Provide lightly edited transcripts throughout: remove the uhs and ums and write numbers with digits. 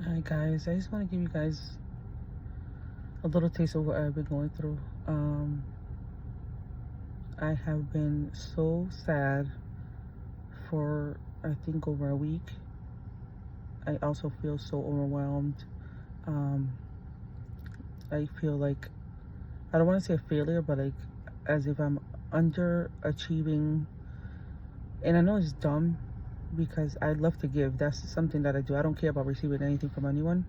Hi guys, I just want to give you guys a little taste of what I've been going through. I have been so sad for I think over a week. I also feel so overwhelmed. Um, I feel like I don't want to say a failure, but like as if I'm underachieving. And I know it's dumb because I love to give. That's something that I do. I don't care about receiving anything from anyone.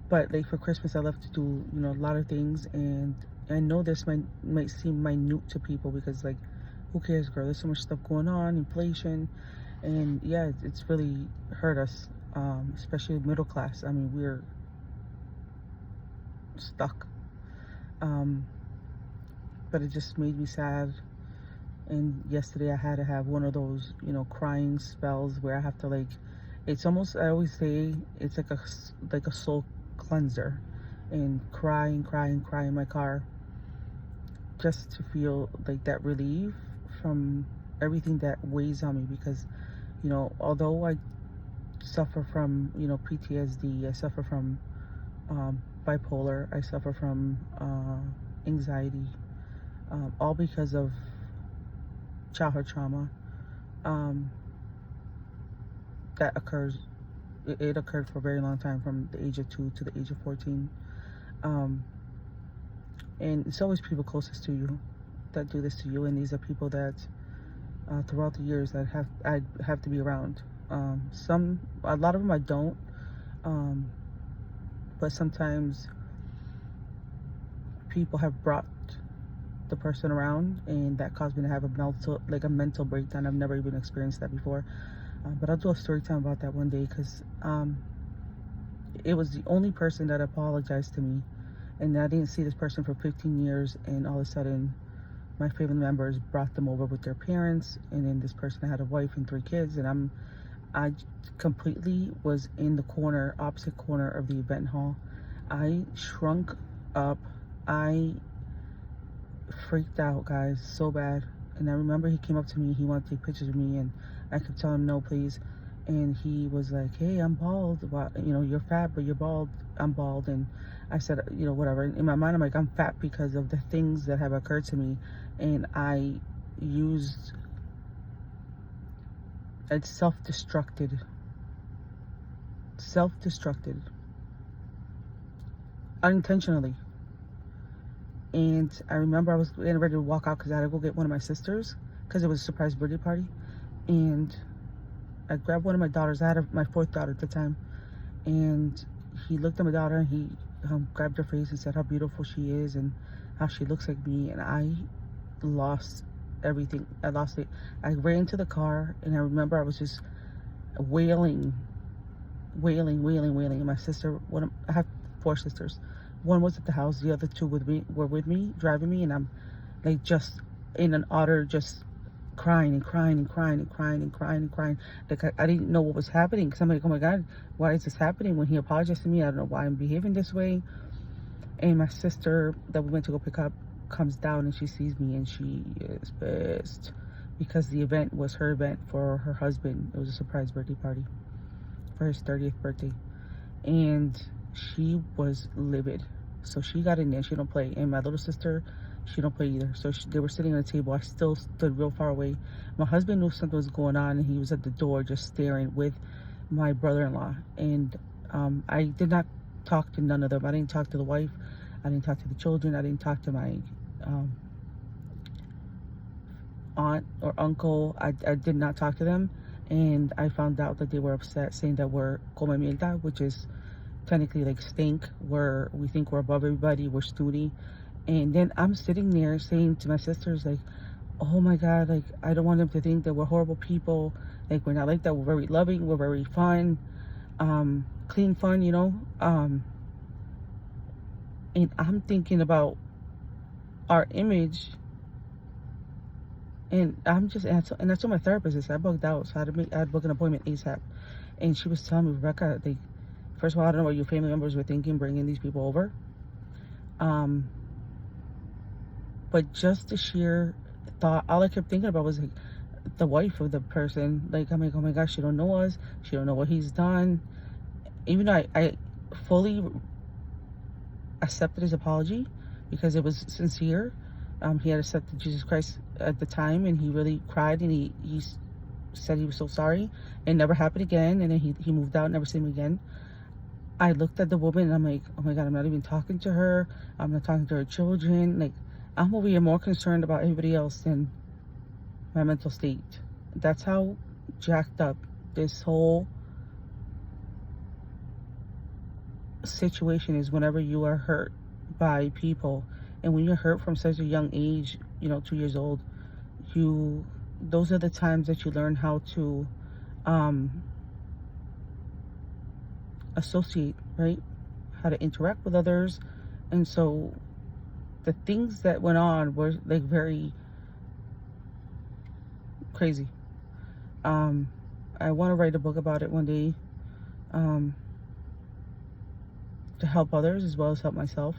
But like for Christmas, I love to do a lot of things, and I know this might seem minute to people because like, who cares, girl? There's so much stuff going on, inflation, and yeah, it's really hurt us, especially middle class. I mean, we're stuck. Um, but it just made me sad. And yesterday, I had to have one of those crying spells where I have to like, it's almost I always say it's like a soul cleanser, and cry and cry and cry in my car just to feel like that relief from everything that weighs on me because although I suffer from PTSD, I suffer from bipolar, I suffer from anxiety, all because of childhood trauma um, that occurs. It occurred for a very long time, from the age of 2 to the age of 14. um, and it's always people closest to you that do this to you, and these are people that throughout the years that I have to be around. A lot of them I don't, um, but sometimes people have brought the person around, and that caused me to have a mental breakdown. I've never even experienced that before, but I'll do a story time about that one day because it was the only person that apologized to me, and I didn't see this person for 15 years, and all of a sudden my family members brought them over with their parents, and then this person had a wife and 3 kids, and I completely was in the opposite corner of the event hall. I shrunk up. I freaked out, guys, so bad. And I remember he came up to me, he wanted to take pictures of me, and I kept telling him no, please. And he was like, hey, I'm bald. Well, you're fat, but you're bald. I'm bald. And I said, whatever. In my mind, I'm like, I'm fat because of the things that have occurred to me. And used, I self-destructed unintentionally. And I remember I was getting ready to walk out because I had to go get one of my sisters because it was a surprise birthday party. And I grabbed one of my daughters. I had my fourth daughter at the time. And he looked at my daughter, and he grabbed her face and said how beautiful she is and how she looks like me. And I lost everything. I lost it. I ran to the car, and I remember I was just wailing, wailing, wailing, wailing. And my sister, I have 4 sisters. One was at the house. The other 2 were with me, driving me, and I'm like just in an utter just crying and crying and crying and crying and crying and crying. Like I didn't know what was happening because I'm like, oh my God, why is this happening? When he apologized to me, I don't know why I'm behaving this way. And my sister that we went to go pick up comes down, and she sees me, and she is pissed because the event was her event for her husband. It was a surprise birthday party for his 30th birthday. And she was livid. So she got in there. She don't play. And my little sister, she don't play either. So they were sitting at a table. I still stood real far away. My husband knew something was going on, and he was at the door just staring with my brother-in-law. And I did not talk to none of them. I didn't talk to the wife. I didn't talk to the children. I didn't talk to my um, aunt or uncle. I did not talk to them. And I found out that they were upset, saying that we're come mierda, which is technically like stink, where we think we're above everybody, we're snooty. And then I'm sitting there saying to my sisters, like, oh my God, like, I don't want them to think that we're horrible people. Like, we're not like that. We're very loving, we're very fun, clean fun, and I'm thinking about our image. And and that's what my therapist is. I bugged out, so I had to book an appointment ASAP. And she was telling me, Rebecca, like, first of all, I don't know what your family members were thinking bringing these people over. Um, but just the sheer thought, all I kept thinking about was like the wife of the person. Like, I'm like, oh my gosh, she don't know us. She don't know what he's done. even though I fully accepted his apology because it was sincere. He had accepted Jesus Christ at the time, and he really cried, and he said he was so sorry. It never happened again, and then he moved out, never seen him again. I looked at the woman and I'm like, oh my God, I'm not even talking to her. I'm not talking to her children. Like, I'm over here more concerned about everybody else than my mental state. That's how jacked up this whole situation is whenever you are hurt by people. And when you're hurt from such a young age, 2 years old, those are the times that you learn how to associate, right? How to interact with others. And so the things that went on were like very crazy. I want to write a book about it one day, to help others as well as help myself,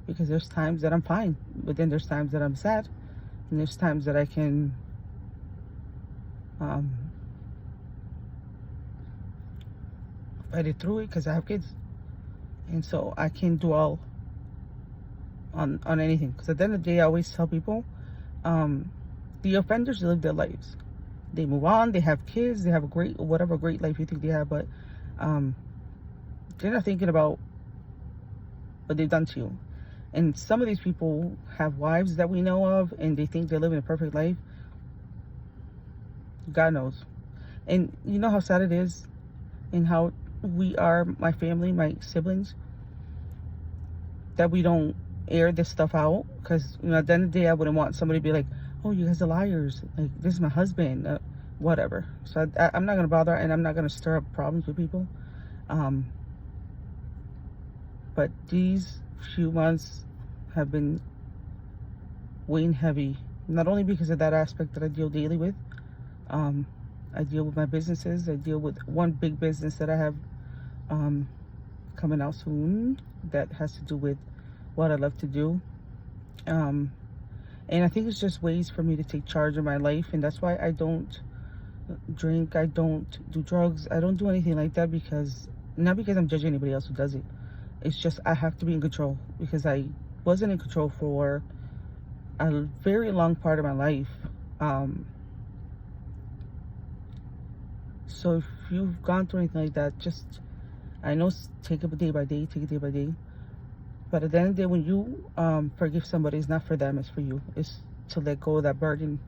because there's times that I'm fine, but then there's times that I'm sad, and there's times that I can fight it through it because I have kids, and so I can dwell on anything. Because at the end of the day, I always tell people, the offenders live their lives. They move on. They have kids. They have a great life you think they have, but they're not thinking about what they've done to you. And some of these people have wives that we know of, and they think they're living a perfect life. God knows. And you know how sad it is, and how we are, my family, my siblings, that we don't air this stuff out. Because at the end of the day, I wouldn't want somebody to be like, oh, you guys are liars, like, this is my husband, whatever. So I'm not gonna bother, and I'm not gonna stir up problems with people. But these few months have been weighing heavy, not only because of that aspect that I deal daily with. I deal with my businesses. I deal with one big business that I have coming out soon that has to do with what I love to do. And I think it's just ways for me to take charge of my life, and that's why I don't drink, I don't do drugs, I don't do anything like that, because not because I'm judging anybody else who does it. It's just I have to be in control, because I wasn't in control for a very long part of my life. So if you've gone through anything like that, just, I know, take it day by day, take it day by day. But at the end of the day, when you forgive somebody, it's not for them, it's for you. It's to let go of that burden.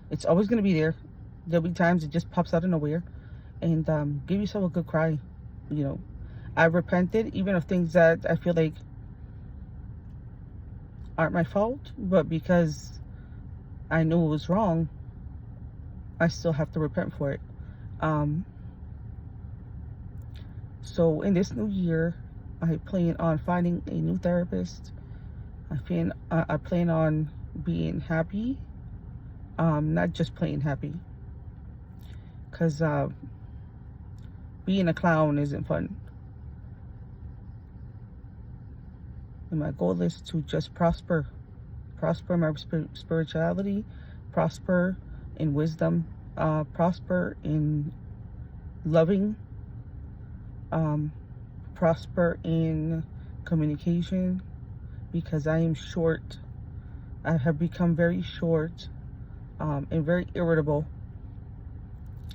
It's always going to be there. There'll be times it just pops out of nowhere. And give yourself a good cry. I've repented even of things that I feel like aren't my fault, but because I knew it was wrong, I still have to repent for it. So in this new year, I plan on finding a new therapist. I plan on being happy, not just plain happy, because being a clown isn't fun. And my goal is to just prosper in my spirituality, prosper in wisdom, prosper in loving, prosper in communication, because I am short. I have become very short, and very irritable.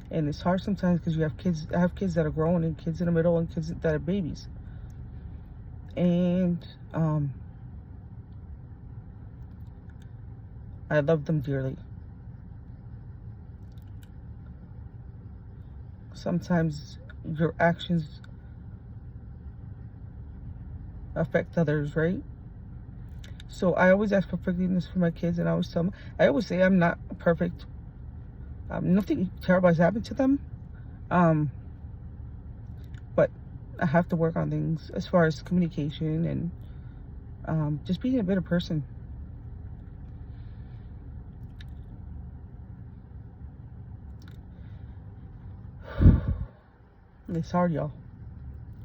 And it's hard sometimes because you have kids. I have kids that are grown, and kids in the middle, and kids that are babies. And I love them dearly. Sometimes your actions affect others, right? So I always ask for forgiveness for my kids, and I always say I'm not perfect. Nothing terrible has happened to them, but I have to work on things as far as communication and just being a better person. It's hard, y'all,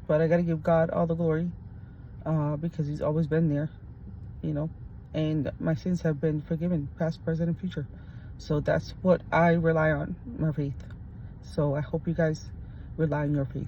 but I gotta give God all the glory, because He's always been there, and my sins have been forgiven, past, present, and future. So that's what I rely on, my faith. So I hope you guys rely on your faith.